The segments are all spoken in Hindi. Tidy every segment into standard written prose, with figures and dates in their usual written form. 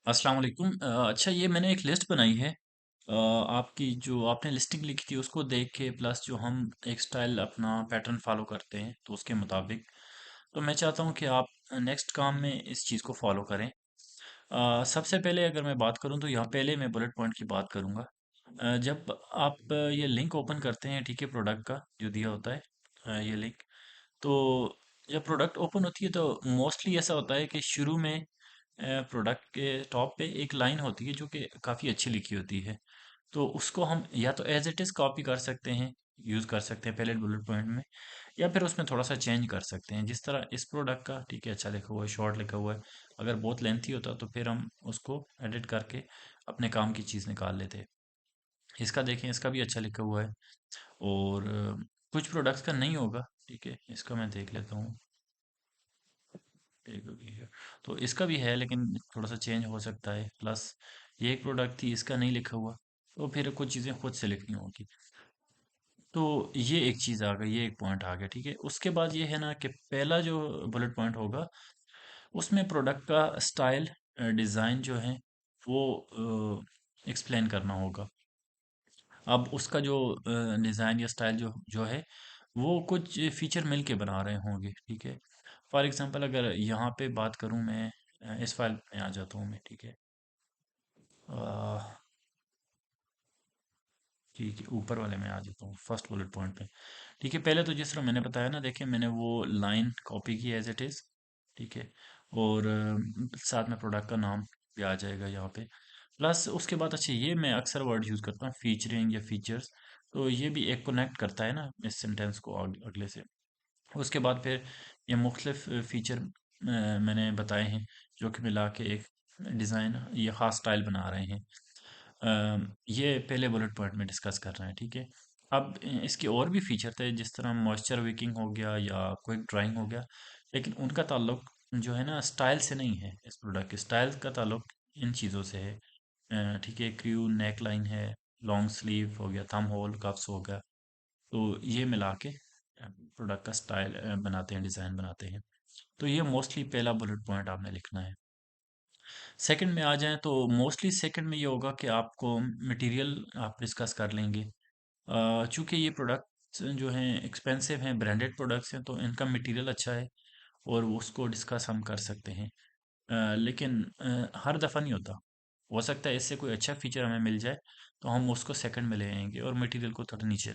अस्सलाम वालेकुम। अच्छा, ये मैंने एक लिस्ट बनाई है। आपकी जो आपने लिस्टिंग लिखी थी उसको देख के, प्लस जो हम एक स्टाइल अपना पैटर्न फॉलो करते हैं तो उसके मुताबिक। तो मैं चाहता हूँ कि आप नेक्स्ट काम में इस चीज़ को फॉलो करें। सबसे पहले अगर मैं बात करूँ तो यहाँ पहले मैं बुलेट पॉइंट की बात करूँगा। जब आप ये लिंक ओपन करते हैं, ठीक है, प्रोडक्ट का जो दिया होता है, ये लिंक। तो जब प्रोडक्ट ओपन होती है तो मोस्टली ऐसा होता है कि शुरू में प्रोडक्ट के टॉप पे एक लाइन होती है जो कि काफ़ी अच्छी लिखी होती है। तो उसको हम या तो एज इट इज़ कॉपी कर सकते हैं, यूज़ कर सकते हैं पहले बुलेट पॉइंट में, या फिर उसमें थोड़ा सा चेंज कर सकते हैं। जिस तरह इस प्रोडक्ट का, ठीक है, अच्छा लिखा हुआ है, शॉर्ट लिखा हुआ है। अगर बहुत लेंथी होता तो फिर हम उसको एडिट करके अपने काम की चीज़ निकाल लेते। इसका देखें, इसका भी अच्छा लिखा हुआ है। और कुछ प्रोडक्ट्स का नहीं होगा, ठीक है, इसका मैं देख लेता हूँ। एक भी है, तो इसका भी है लेकिन थोड़ा सा चेंज हो सकता है। प्लस ये एक प्रोडक्ट थी, इसका नहीं लिखा हुआ, तो फिर कुछ चीज़ें खुद से लिखनी होगी। तो ये एक चीज़ आ गई, ये एक पॉइंट आ गया, ठीक है। उसके बाद ये है ना कि पहला जो बुलेट पॉइंट होगा उसमें प्रोडक्ट का स्टाइल, डिज़ाइन जो है वो एक्सप्लेन करना होगा। अब उसका जो डिज़ाइन या स्टाइल जो जो है वो कुछ फीचर मिल के बना रहे होंगे, ठीक है। फॉर एग्जांपल अगर यहाँ पे बात करूँ मैं, इस फाइल में आ जाता हूँ मैं, ठीक है। अ, ठीक है, ऊपर वाले में आ जाता हूँ, फर्स्ट बुलेट पॉइंट पे। ठीक है, पहले तो जिस तरह मैंने बताया ना, देखिए मैंने वो लाइन कॉपी की एज इट इज़, ठीक है। और साथ में प्रोडक्ट का नाम भी आ जाएगा यहाँ पे। प्लस उसके बाद, अच्छा, ये मैं अक्सर वर्ड यूज़ करता हूँ, फीचरिंग या फीचर्स। तो ये भी एक कनेक्ट करता है ना इस सेंटेंस को अगले से। उसके बाद फिर ये मुख्तलिफ फीचर मैंने बताए हैं जो कि मिला के एक डिज़ाइन, ये ख़ास स्टाइल बना रहे हैं। ये पहले बुलेट पॉइंट में डिस्कस कर रहे हैं, ठीक है। अब इसके और भी फीचर थे, जिस तरह मॉइस्चर विकिंग हो गया या क्विक ड्राइंग हो गया, लेकिन उनका ताल्लुक जो है ना स्टाइल से नहीं है। इस प्रोडक्ट के स्टाइल का ताल्लुक इन चीज़ों से है। ठीक है, क्रू नेक लाइन है, लॉन्ग स्लीव हो गया, थंब होल कफ्स हो गया। तो ये मिला के प्रोडक्ट का स्टाइल बनाते हैं, डिज़ाइन बनाते हैं। तो ये मोस्टली पहला बुलेट पॉइंट आपने लिखना है। सेकंड में आ जाएं तो मोस्टली सेकंड में ये होगा कि आपको मटेरियल आप डिस्कस कर लेंगे। चूँकि ये प्रोडक्ट्स जो हैं एक्सपेंसिव हैं, ब्रांडेड प्रोडक्ट्स हैं, तो इनका मटेरियल अच्छा है और उसको डिस्कस हम कर सकते हैं। लेकिन हर दफ़ा नहीं होता। हो सकता है इससे कोई अच्छा फीचर हमें मिल जाए तो हम उसको सेकंड में ले आएंगे और मटेरियल को थोड़ा नीचे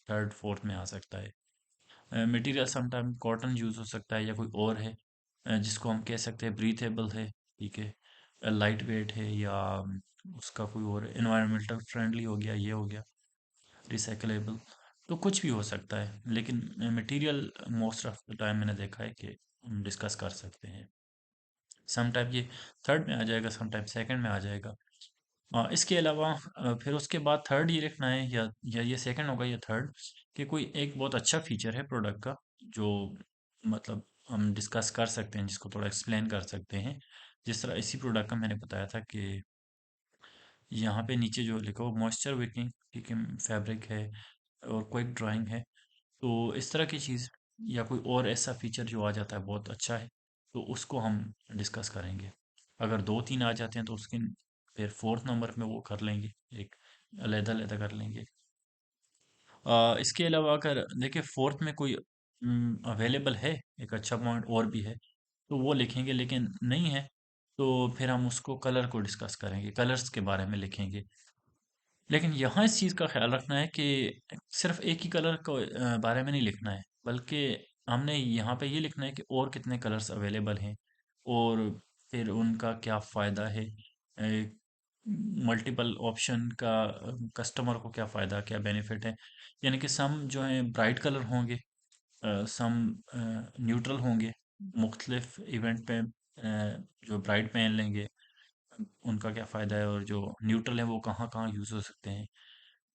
थर्ड फोर्थ में आ सकता है। मटेरियल समटाइम कॉटन यूज़ हो सकता है या कोई और है, जिसको हम कह सकते हैं ब्रीथेबल है, ठीक है, लाइट वेट है, या उसका कोई और इन्वायरमेंटल फ्रेंडली हो गया, ये हो गया, रिसाइकलेबल। तो कुछ भी हो सकता है, लेकिन material most of the time मैंने देखा है कि हम डिस्कस कर सकते हैं। समटाइम ये थर्ड में आ जाएगा, समटाइम सेकंड में आ जाएगा। इसके अलावा फिर उसके बाद थर्ड ये लिखना है, या ये सेकंड होगा या थर्ड, कि कोई एक बहुत अच्छा फीचर है प्रोडक्ट का जो मतलब हम डिस्कस कर सकते हैं, जिसको थोड़ा एक्सप्लेन कर सकते हैं। जिस तरह इसी प्रोडक्ट का मैंने बताया था कि यहाँ पे नीचे जो लिखा हो मॉइस्चर विकिंग, ठीक है, फैब्रिक है और क्विक ड्राइंग है। तो इस तरह की चीज़ या कोई और ऐसा फीचर जो आ जाता है बहुत अच्छा है, तो उसको हम डिस्कस करेंगे। अगर दो तीन आ जाते हैं तो उसके फिर फोर्थ नंबर में वो कर लेंगे, एक अलग-अलग कर लेंगे। इसके अलावा अगर देखिए फोर्थ में कोई अवेलेबल है, एक अच्छा पॉइंट और भी है, तो वो लिखेंगे, लेकिन नहीं है तो फिर हम उसको कलर को डिस्कस करेंगे, कलर्स के बारे में लिखेंगे। लेकिन यहाँ इस चीज़ का ख्याल रखना है कि सिर्फ एक ही कलर को बारे में नहीं लिखना है, बल्कि हमने यहाँ पे ये लिखना है कि और कितने कलर्स अवेलेबल हैं और फिर उनका क्या फ़ायदा है। मल्टीपल ऑप्शन का कस्टमर को क्या फ़ायदा, क्या बेनिफिट है। यानी कि सम जो हैं ब्राइट कलर होंगे, सम न्यूट्रल होंगे। मुख्तलिफ इवेंट पे जो ब्राइट पहन लेंगे उनका क्या फ़ायदा है, और जो न्यूट्रल है वो कहाँ कहाँ यूज़ हो सकते हैं।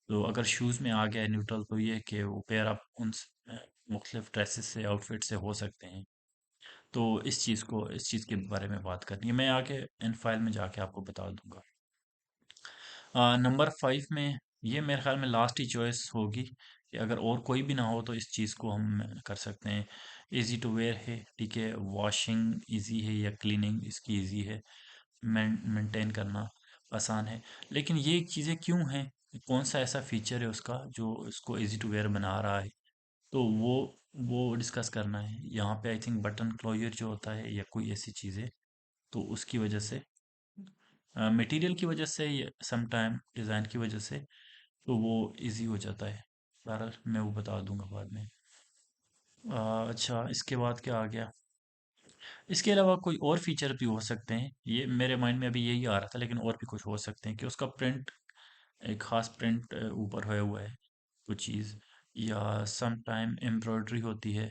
तो अगर शूज़ में आ गया है न्यूट्रल, तो ये है कि वो पेयर आप उन मुख्तलिफ ड्रेसेस से, आउटफिट से हो सकते हैं। तो इस चीज़ के बारे में बात करनी है, मैं आगे इन फाइल में जाके आपको बता दूंगा। नंबर फाइव में ये मेरे ख्याल में लास्ट ही चॉइस होगी कि अगर और कोई भी ना हो तो इस चीज़ को हम कर सकते हैं। इजी टू वेयर है, ठीक है, वॉशिंग इजी है या क्लीनिंग इसकी इजी है। मेंटेन करना आसान है। लेकिन ये चीज़ें क्यों हैं, कौन सा ऐसा फीचर है उसका जो इसको इजी टू वेयर बना रहा है, तो वो डिस्कस करना है यहाँ पे। आई थिंक बटन क्लोजर जो होता है या कोई ऐसी चीज़ें, तो उसकी वजह से, मटेरियल की वजह से या सम टाइम डिज़ाइन की वजह से, तो वो इजी हो जाता है। बहरहाल मैं वो बता दूंगा बाद में। अच्छा, इसके बाद क्या आ गया? इसके अलावा कोई और फीचर भी हो सकते हैं, ये मेरे माइंड में अभी यही आ रहा था, लेकिन और भी कुछ हो सकते हैं कि उसका प्रिंट, एक खास प्रिंट ऊपर होया हुआ है कुछ चीज़, या सम टाइम एम्ब्रॉयडरी होती है।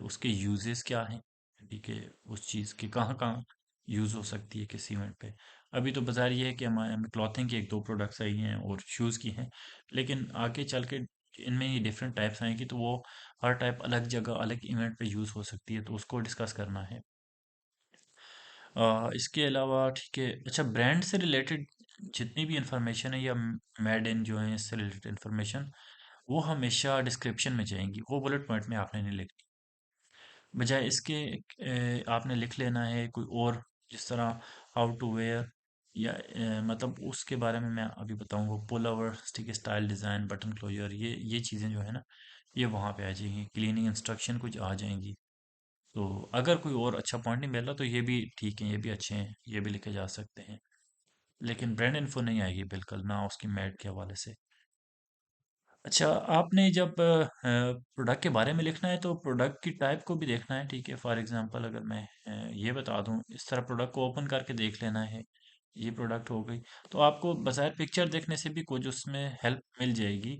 उसके यूजेस क्या हैं, ठीक है, उस चीज़ के कहाँ कहाँ यूज़ हो सकती है किस इवेंट पे। अभी तो बाजार ये है कि हमारे हमें क्लॉथिंग की एक दो प्रोडक्ट्स आई हैं और शूज़ की हैं, लेकिन आगे चल के इनमें ही डिफरेंट टाइप्स आएंगी, तो वो हर टाइप अलग जगह अलग इवेंट पे यूज़ हो सकती है, तो उसको डिस्कस करना है। इसके अलावा ठीक है, अच्छा, ब्रांड से रिलेटेड जितनी भी इंफॉर्मेशन है या मेड इन जो है इससे रिलेटेड इंफॉर्मेशन, वो हमेशा डिस्क्रिप्शन में जाएंगी, वो बुलेट पॉइंट में आपने नहीं लिखनी। बजाय इसके आपने लिख लेना है कोई और, जिस तरह हाउ टू वेयर, या मतलब उसके बारे में मैं अभी बताऊंगा, पुल ओवर, ठीक है, स्टाइल, डिज़ाइन, बटन क्लोजर, ये चीज़ें जो है ना, ये वहाँ पे आ जाएंगी, क्लीनिंग इंस्ट्रक्शन कुछ आ जाएंगी। तो अगर कोई और अच्छा पॉइंट नहीं मिल रहा तो ये भी ठीक है, ये भी अच्छे हैं, ये भी लिखे जा सकते हैं। लेकिन ब्रांड इन्फो नहीं आएगी बिल्कुल ना उसकी मेड के हवाले से। अच्छा, आपने जब प्रोडक्ट के बारे में लिखना है तो प्रोडक्ट की टाइप को भी देखना है, ठीक है। फॉर एग्जांपल अगर मैं ये बता दूं, इस तरह प्रोडक्ट को ओपन करके देख लेना है, ये प्रोडक्ट हो गई, तो आपको बजाय पिक्चर देखने से भी कुछ उसमें हेल्प मिल जाएगी।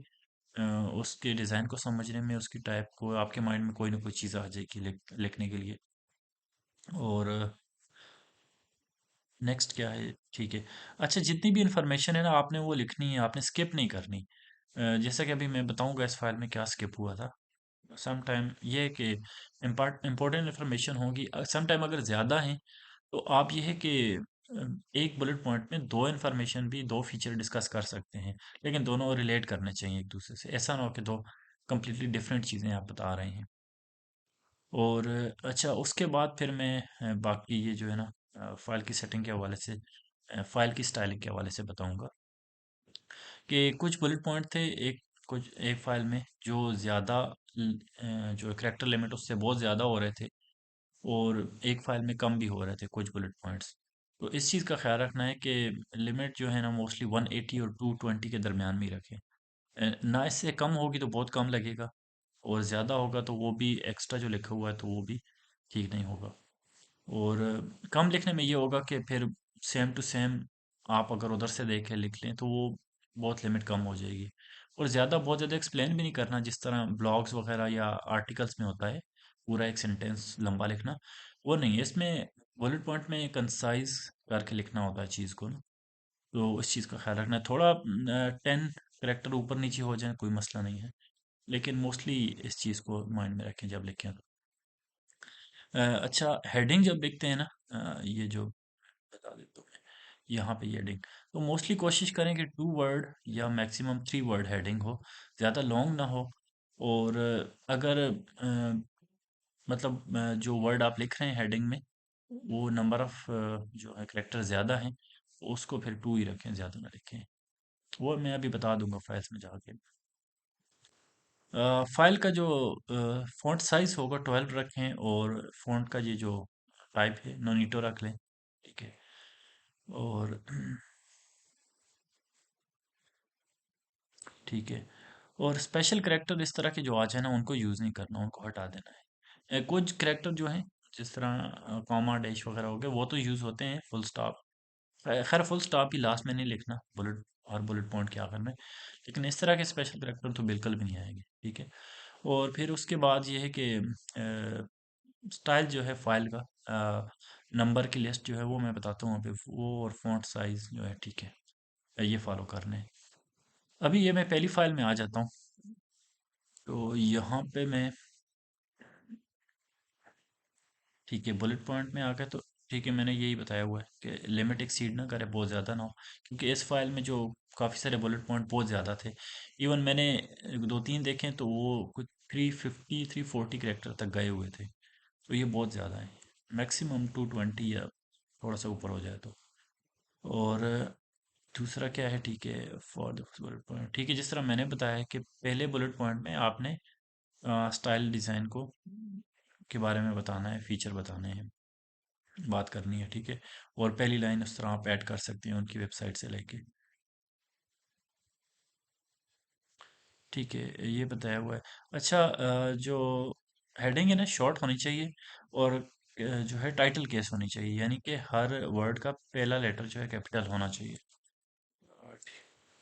अ, उसके डिज़ाइन को समझने में, उसकी टाइप को, आपके माइंड में कोई ना कोई चीज़ आ जाएगी लिखने के लिए। और नेक्स्ट क्या है, ठीक है। अच्छा, जितनी भी इंफॉर्मेशन है ना, आपने वो लिखनी है, आपने स्किप नहीं करनी। जैसा कि अभी मैं बताऊंगा इस फाइल में क्या स्किप हुआ था। सम टाइम ये है कि इम्पोर्टेंट इन्फॉर्मेशन होगी, सम टाइम अगर ज़्यादा है तो आप ये है कि एक बुलेट पॉइंट में दो इन्फॉर्मेशन भी, दो फीचर डिस्कस कर सकते हैं, लेकिन दोनों रिलेट करने चाहिए एक दूसरे से, ऐसा ना हो कि दो कंप्लीटली डिफरेंट चीज़ें आप बता रहे हैं। और अच्छा, उसके बाद फिर मैं बाकी ये जो है ना, फाइल की सेटिंग के हवाले से, फाइल की स्टाइलिंग के हवाले से बताऊंगा कि कुछ बुलेट पॉइंट थे, कुछ एक फाइल में जो ज़्यादा, जो करेक्टर लिमिट उससे बहुत ज़्यादा हो रहे थे, और एक फाइल में कम भी हो रहे थे कुछ बुलेट पॉइंट्स। तो इस चीज़ का ख्याल रखना है कि लिमिट जो है ना, मोस्टली 180 और 220 के दरमियान में ही रखें। ना इससे कम होगी तो बहुत कम लगेगा, और ज़्यादा होगा तो वो भी एक्स्ट्रा जो लिखा हुआ है तो वो भी ठीक नहीं होगा। और कम लिखने में ये होगा कि फिर सेम टू सेम आप अगर उधर से देख के लिख लें तो वो बहुत लिमिट कम हो जाएगी। और ज़्यादा, बहुत ज़्यादा एक्सप्लेन भी नहीं करना, जिस तरह ब्लॉग्स वगैरह या आर्टिकल्स में होता है, पूरा एक सेंटेंस लंबा लिखना, वो नहीं है इसमें। बुलेट पॉइंट में कंसाइज करके लिखना होता है चीज़ को ना, तो इस चीज़ का ख्याल रखना है। थोड़ा 10 करेक्टर ऊपर नीचे हो जाए कोई मसला नहीं है, लेकिन मोस्टली इस चीज़ को माइंड में रखें जब लिखें तो। अच्छा, हेडिंग जब लिखते हैं ना, ये जो बता देता हूँ मैं, यहाँ पे ये हेडिंग, तो मोस्टली कोशिश करें कि 2 वर्ड या मैक्सिमम 3 वर्ड हेडिंग हो, ज़्यादा लॉन्ग ना हो। और अगर मतलब जो वर्ड आप लिख रहे हैं हेडिंग में, वो नंबर ऑफ जो है करेक्टर ज़्यादा हैं, तो उसको फिर 2 ही रखें, ज़्यादा ना लिखें। वो मैं अभी बता दूंगा फाइल्स में जाके। फाइल का जो फ़ॉन्ट साइज़ होगा 12 रखें, और फ़ॉन्ट का ये जो टाइप है नोनीटो रख लें, ठीक है। और ठीक है। और स्पेशल करैक्टर इस तरह के जो आ जाए ना, उनको यूज़ नहीं करना, उनको हटा देना है। कुछ करैक्टर जो हैं, जिस तरह कॉमा डैश वगैरह हो गए, वो तो यूज़ होते हैं, फुल स्टॉप, खैर फुल स्टॉप ही लास्ट में नहीं लिखना, बुलेट और बुलेट पॉइंट के आखिर में। लेकिन इस तरह के स्पेशल करैक्टर तो बिल्कुल भी नहीं आएंगे, ठीक है। और फिर उसके बाद ये है कि स्टाइल जो है फाइल का, नंबर की लिस्ट जो है वो मैं बताता हूँ अभी, वो और फॉन्ट साइज जो है, ठीक है, ये फॉलो करने हैं। अभी ये मैं पहली फाइल में आ जाता हूँ, तो यहाँ पे मैं, ठीक है, बुलेट पॉइंट में आ गया, तो ठीक है, मैंने यही बताया हुआ है कि लिमिट एक्सीड ना करे, बहुत ज़्यादा ना हो, क्योंकि इस फाइल में जो काफ़ी सारे बुलेट पॉइंट बहुत ज़्यादा थे। इवन मैंने दो तीन देखे तो वो कुछ 350 340 करेक्टर तक गए हुए थे, तो ये बहुत ज़्यादा है। मैक्सिमम 220 या थोड़ा सा ऊपर हो जाए तो। और दूसरा क्या है, ठीक है, फॉर द बुलेट पॉइंट, ठीक है, जिस तरह मैंने बताया कि पहले बुलेट पॉइंट में आपने स्टाइल डिज़ाइन को के बारे में बताना है, फीचर बताने हैं, बात करनी है, ठीक है। और पहली लाइन उस तरह आप ऐड कर सकते हैं उनकी वेबसाइट से लेके, ठीक है, ये बताया हुआ है। अच्छा, जो हेडिंग है ना शॉर्ट होनी चाहिए, और जो है टाइटल केस होनी चाहिए, यानी कि हर वर्ड का पहला लेटर जो है कैपिटल होना चाहिए।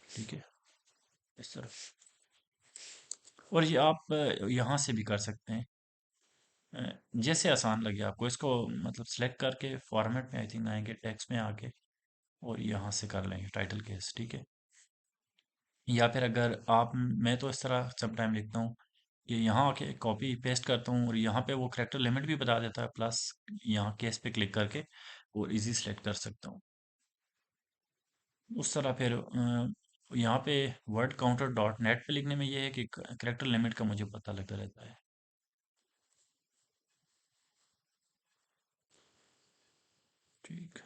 ठीक है, इस तरह। और ये आप यहाँ से भी कर सकते हैं, जैसे आसान लगे आपको इसको, मतलब सेलेक्ट करके फॉर्मेट में आई थिंक आएंगे, टेक्स्ट में आके, और यहाँ से कर लेंगे टाइटल केस, ठीक है। या फिर अगर आप, मैं तो इस तरह सब टाइम लिखता हूँ कि यहाँ आके कॉपी पेस्ट करता हूँ, और यहाँ पे वो करेक्टर लिमिट भी बता देता है, प्लस यहाँ केस पे क्लिक करके और इजी सेलेक्ट कर सकता हूँ। उस तरह फिर यहाँ पे वर्ड काउंटर डॉट नेट पे लिखने में ये है कि करेक्टर लिमिट का मुझे पता लगता रहता है। ठीक।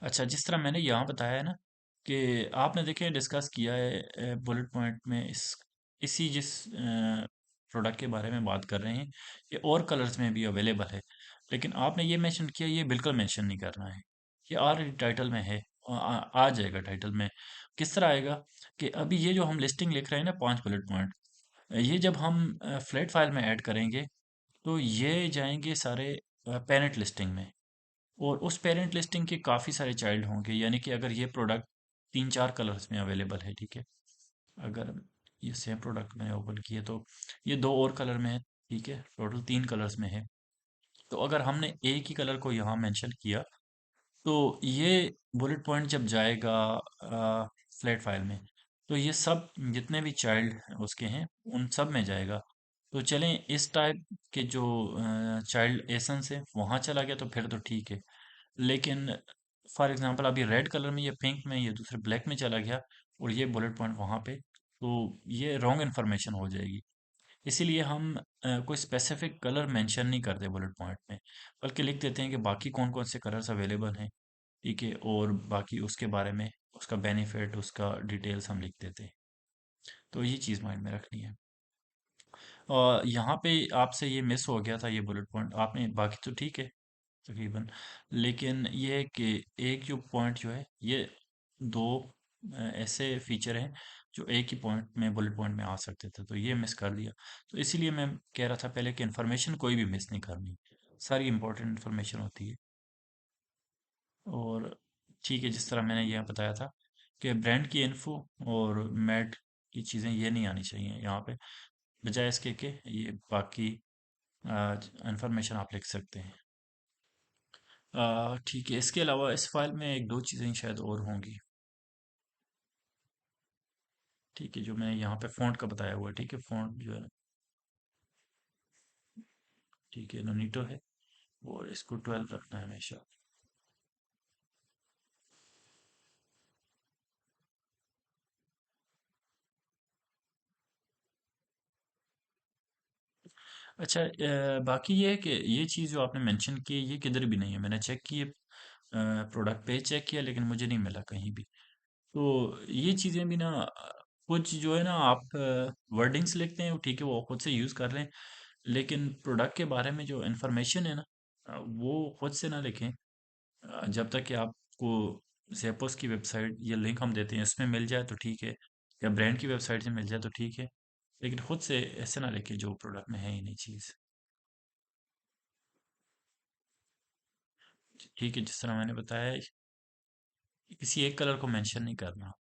अच्छा, जिस तरह मैंने यहाँ बताया है ना, कि आपने देखे डिस्कस किया है बुलेट पॉइंट में, इसी जिस प्रोडक्ट के बारे में बात कर रहे हैं, ये और कलर्स में भी अवेलेबल है, लेकिन आपने ये मेंशन किया, ये बिल्कुल मेंशन नहीं करना है। ये ऑलरेडी टाइटल में है, आ जाएगा टाइटल में। किस तरह आएगा, कि अभी ये जो हम लिस्टिंग लिख रहे हैं ना, 5 बुलेट पॉइंट, ये जब हम फ्लैट फाइल में ऐड करेंगे, तो ये जाएंगे सारे पेरेंट लिस्टिंग में, और उस पेरेंट लिस्टिंग के काफ़ी सारे चाइल्ड होंगे, यानी कि अगर ये प्रोडक्ट 3-4 कलर्स में अवेलेबल है, ठीक है, अगर ये सेम प्रोडक्ट मैंने ओपन किया तो ये 2 और कलर में है, ठीक है, टोटल 3 कलर्स में है। तो अगर हमने एक ही कलर को यहाँ मेंशन किया, तो ये बुलेट पॉइंट जब जाएगा फ्लैट फाइल में, तो ये सब जितने भी चाइल्ड उसके हैं उन सब में जाएगा। तो चलें, इस टाइप के जो चाइल्ड एसेंस है वहाँ चला गया तो फिर तो ठीक है, लेकिन फॉर एग्जांपल अभी रेड कलर में, ये पिंक में, ये दूसरे ब्लैक में चला गया, और ये बुलेट पॉइंट वहाँ पे, तो ये रॉन्ग इन्फॉर्मेशन हो जाएगी। इसीलिए हम कोई स्पेसिफिक कलर मेंशन नहीं करते बुलेट पॉइंट में, बल्कि लिख देते हैं कि बाकी कौन कौन से कलर्स अवेलेबल हैं, ठीक है, और बाकी उसके बारे में, उसका बेनिफिट, उसका डिटेल्स हम लिख देते हैं। तो ये चीज़ माइंड में रखनी है। और यहाँ पे आपसे ये मिस हो गया था, ये बुलेट पॉइंट आपने, बाकी तो ठीक है तकरीबन, लेकिन ये है कि एक जो पॉइंट जो है, ये दो ऐसे फीचर हैं जो एक ही पॉइंट में, बुलेट पॉइंट में आ सकते थे, तो ये मिस कर दिया। तो इसीलिए मैं कह रहा था पहले कि इन्फॉर्मेशन कोई भी मिस नहीं करनी, सारी इंपॉर्टेंट इन्फॉर्मेशन होती है। और ठीक है, जिस तरह मैंने यह बताया था कि ब्रांड की इन्फो और मैट की चीज़ें ये नहीं आनी चाहिए यहाँ पे, बजाय इसके कि ये बाकी इंफॉर्मेशन आप लिख सकते हैं। ठीक है, इसके अलावा इस फाइल में एक दो चीज़ें शायद और होंगी, ठीक है, जो मैंने यहाँ पे फ़ॉन्ट का बताया हुआ है, ठीक है, फ़ॉन्ट जो है, ठीक है, नोनीटो है, और इसको 12 रखना है हमेशा। अच्छा, बाकी ये है कि ये चीज़ जो आपने मेंशन की है, ये किधर भी नहीं है, मैंने चेक किए, प्रोडक्ट पेज चेक किया, लेकिन मुझे नहीं मिला कहीं भी। तो ये चीज़ें भी ना, कुछ जो है ना, आप वर्डिंग्स लिखते हैं वो ठीक है, वो खुद से यूज़ कर रहे हैं, लेकिन प्रोडक्ट के बारे में जो इन्फॉर्मेशन है ना, वो खुद से ना लिखें। जब तक कि आपको सेपोस की वेबसाइट, ये लिंक हम देते हैं, इसमें मिल जाए तो ठीक है, या ब्रांड की वेबसाइट से मिल जाए तो ठीक है, लेकिन खुद से ऐसे ना लिखें जो प्रोडक्ट में है ही नहीं चीज़। ठीक है, जिस तरह मैंने बताया, किसी एक कलर को मेंशन नहीं करना।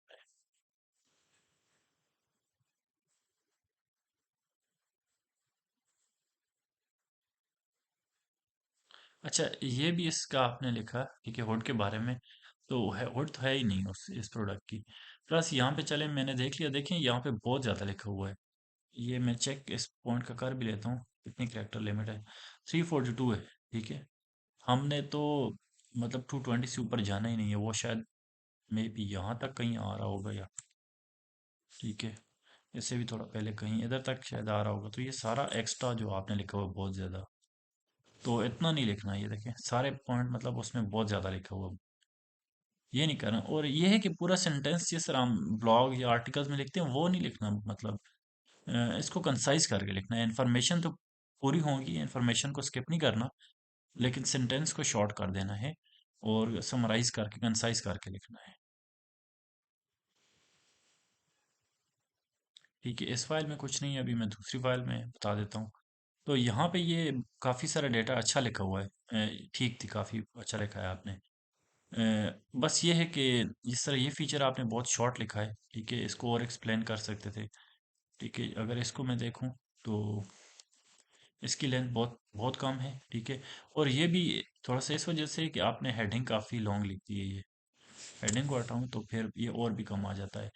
अच्छा, ये भी इसका आपने लिखा, ठीक है, हुड के बारे में, तो है, हुड तो है ही नहीं उस इस प्रोडक्ट की। प्लस यहाँ पे चले, मैंने देख लिया, देखें यहाँ पे बहुत ज़्यादा लिखा हुआ है। ये मैं चेक इस पॉइंट का कर भी लेता हूँ, कितनी करेक्टर लिमिट है, 342 है, ठीक है। हमने तो मतलब 220 से ऊपर जाना ही नहीं है, वो शायद मे बी यहाँ तक कहीं आ रहा होगा, या ठीक है, इससे भी थोड़ा पहले कहीं इधर तक शायद आ रहा होगा, तो ये सारा एक्स्ट्रा जो आपने लिखा हुआ है बहुत ज़्यादा। तो इतना नहीं लिखना, ये देखें सारे पॉइंट मतलब उसमें बहुत ज़्यादा लिखा हुआ, ये नहीं करना। और ये है कि पूरा सेंटेंस जिस तरह हम ब्लॉग या आर्टिकल्स में लिखते हैं वो नहीं लिखना, मतलब इसको कंसाइज करके लिखना है। इन्फॉर्मेशन तो पूरी होगी, इन्फॉर्मेशन को स्किप नहीं करना, लेकिन सेंटेंस को शॉर्ट कर देना है और समराइज करके कंसाइज करके लिखना है। ठीक है, इस फाइल में कुछ नहीं है, अभी मैं दूसरी फाइल में बता देता हूँ। तो यहाँ पे ये काफ़ी सारा डेटा अच्छा लिखा हुआ है, ठीक थी, काफ़ी अच्छा लिखा है आपने। बस ये है कि जिस तरह ये फीचर आपने बहुत शॉर्ट लिखा है, ठीक है, इसको और एक्सप्लेन कर सकते थे। ठीक है, अगर इसको मैं देखूं तो इसकी लेंथ बहुत बहुत कम है, ठीक है। और ये भी थोड़ा सा इस वजह से कि आपने हेडिंग काफ़ी लॉन्ग लिख दी है, ये हेडिंग को हटाऊं तो फिर ये और भी कम आ जाता है।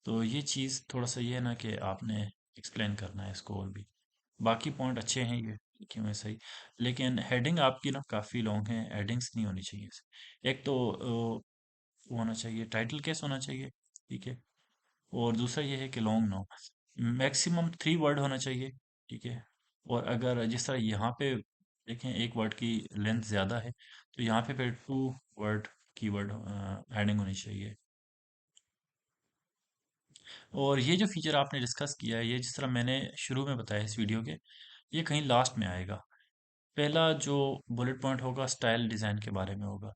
तो ये चीज़ थोड़ा सा ये है ना कि आपने एक्सप्लेन करना है इसको और भी। बाकी पॉइंट अच्छे हैं ये लिखे हुए सही, लेकिन हेडिंग आपकी ना काफ़ी लॉन्ग है, हेडिंग्स नहीं होनी चाहिए एक तो वो होना चाहिए, टाइटल केस होना चाहिए, ठीक है। और दूसरा ये है कि लॉन्ग ना हो, मैक्सिमम 3 वर्ड होना चाहिए, ठीक है। और अगर जिस तरह यहाँ पे देखें एक वर्ड की लेंथ ज़्यादा है, तो यहाँ पे फिर 2 वर्ड कीवर्ड हेडिंग होनी चाहिए। और ये जो फीचर आपने डिस्कस किया है, ये जिस तरह मैंने शुरू में बताया इस वीडियो के, ये कहीं लास्ट में आएगा। पहला जो बुलेट पॉइंट होगा स्टाइल डिज़ाइन के बारे में होगा,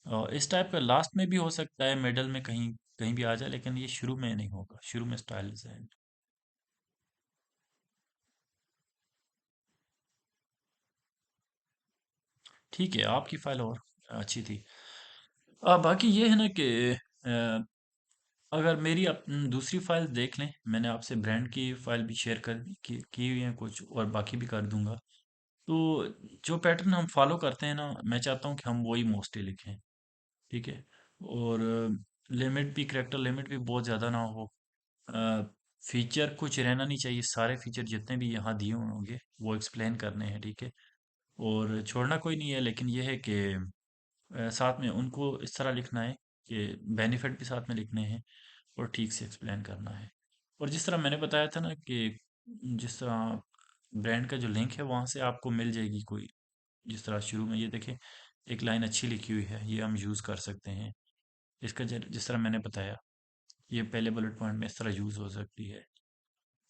और इस टाइप का लास्ट में भी हो सकता है, मिडल में कहीं कहीं भी आ जाए, लेकिन ये शुरू में नहीं होगा, शुरू में स्टाइल डिज़ाइन। ठीक है, आपकी फाइल और अच्छी थी। बाकी ये है ना कि अ, अगर मेरी दूसरी फाइल देख लें, मैंने आपसे ब्रांड की फाइल भी शेयर की हुई है कुछ, और बाकी भी कर दूंगा। तो जो पैटर्न हम फॉलो करते हैं ना, मैं चाहता हूँ कि हम वही मोस्टली लिखें, ठीक है। और लिमिट भी, करेक्टर लिमिट भी बहुत ज़्यादा ना हो। फीचर कुछ रहना नहीं चाहिए, सारे फीचर जितने भी यहाँ दिए हुए होंगे वो एक्सप्लेन करने हैं, ठीक है। और छोड़ना कोई नहीं है, लेकिन ये है कि साथ में उनको इस तरह लिखना है कि बेनिफिट भी साथ में लिखने हैं और ठीक से एक्सप्लेन करना है। और जिस तरह मैंने बताया था ना कि जिस तरह ब्रांड का जो लिंक है वहाँ से आपको मिल जाएगी कोई, जिस तरह शुरू में ये देखें एक लाइन अच्छी लिखी हुई है, ये हम यूज़ कर सकते हैं। इसका जिस तरह मैंने बताया, ये पहले बुलेट पॉइंट में इस तरह यूज़ हो सकती है,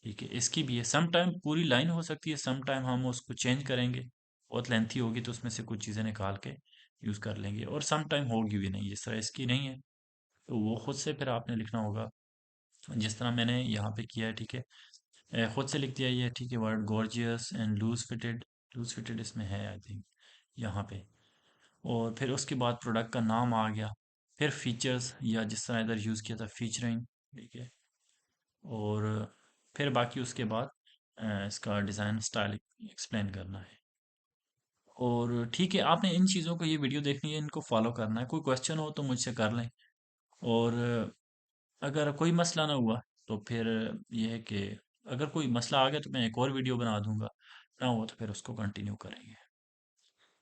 ठीक है। इसकी भी है, सम टाइम पूरी लाइन हो सकती है, सम टाइम हम उसको चेंज करेंगे, बहुत लेंथी होगी तो उसमें से कुछ चीज़ें निकाल के यूज़ कर लेंगे, और सम टाइम होगी भी नहीं, जिस तरह इसकी नहीं है तो वो खुद से फिर आपने लिखना होगा, जिस तरह मैंने यहाँ पे किया है, ठीक है। खुद से लिख दिया ये, ठीक है। Word gorgeous and loose fitted इसमें है आई थिंक, यहाँ पे। और फिर उसके बाद प्रोडक्ट का नाम आ गया, फिर फीचर्स या जिस तरह इधर यूज़ किया था फीचरिंग, ठीक है। और फिर बाकी उसके बाद इसका डिज़ाइन स्टाइल एक्सप्लेन करना है। और ठीक है, आपने इन चीज़ों को, ये वीडियो देखनी है, इनको फॉलो करना है। कोई क्वेश्चन हो तो मुझसे कर लें। और अगर कोई मसला ना हुआ तो फिर ये है कि अगर कोई मसला आ गया तो मैं एक और वीडियो बना दूंगा, ना हो तो फिर उसको कंटिन्यू करेंगे।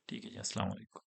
ठीक है जी, अस्सलाम वालेकुम।